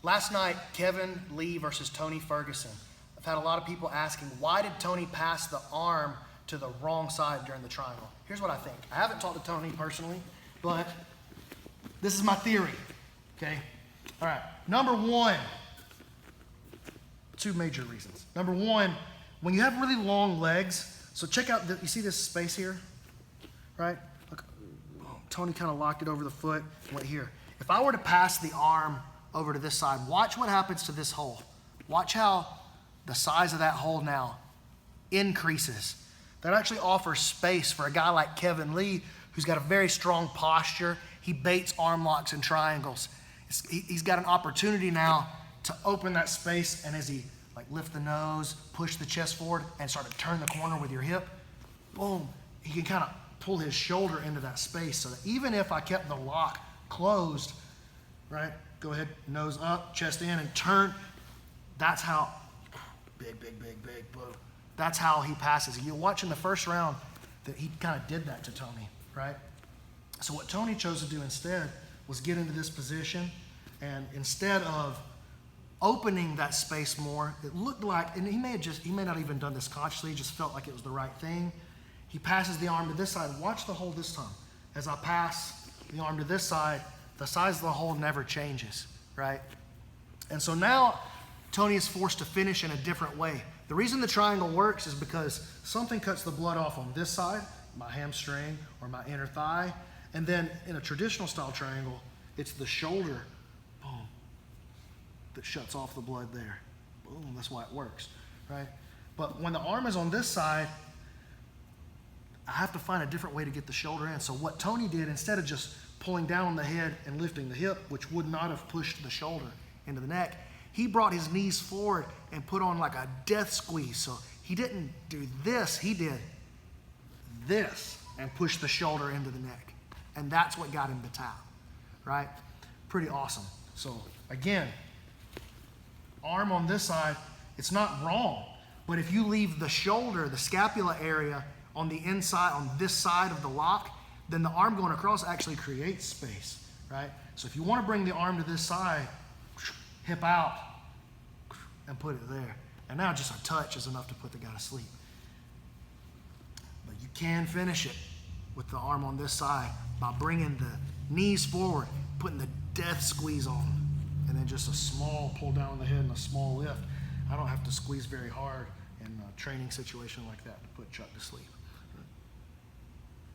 Last night, Kevin Lee versus Tony Ferguson. I've had a lot of people asking, why did Tony pass the arm to the wrong side during the triangle? Here's what I think. I haven't talked to Tony personally, but this is my theory, okay? All right, number one, two major reasons. Number one, when you have really long legs, so check out, you see this space here, right? Look, Tony kind of locked it over the foot, went here. If I were to pass the arm over to this side, watch what happens to this hole. Watch how the size of that hole now increases. That actually offers space for a guy like Kevin Lee, who's got a very strong posture. He baits arm locks and triangles. He's got an opportunity now to open that space, and as he like lift the nose, push the chest forward, and start to turn the corner with your hip, boom, he can kind of pull his shoulder into that space so that even if I kept the lock closed, right, go ahead, nose up, chest in, and turn, that's how, big, boom. That's how he passes. You're watching the first round that he kind of did that to Tony, right? So what Tony chose to do instead was get into this position, and instead of opening that space more, it looked like, and he may not even done this consciously, he just felt like it was the right thing. He passes the arm to this side. Watch the hole this time. As I pass the arm to this side, the size of the hole never changes, right? And so now Tony is forced to finish in a different way. The reason the triangle works is because something cuts the blood off on this side, my hamstring or my inner thigh, and then in a traditional style triangle, it's the shoulder, boom, that shuts off the blood there. Boom, that's why it works, right? But when the arm is on this side, I have to find a different way to get the shoulder in. So what Tony did, instead of just pulling down on the head and lifting the hip, which would not have pushed the shoulder into the neck, he brought his knees forward and put on like a death squeeze. So he didn't do this, he did this and pushed the shoulder into the neck. And that's what got him to tap, right? Pretty awesome. So again, arm on this side, it's not wrong, but if you leave the shoulder, the scapula area on the inside, on this side of the lock, then the arm going across actually creates space, right? So if you want to bring the arm to this side, hip out and put it there. And now just a touch is enough to put the guy to sleep. But you can finish it with the arm on this side by bringing the knees forward, putting the death squeeze on, and then just a small pull down on the head and a small lift. I don't have to squeeze very hard in a training situation like that to put Chuck to sleep.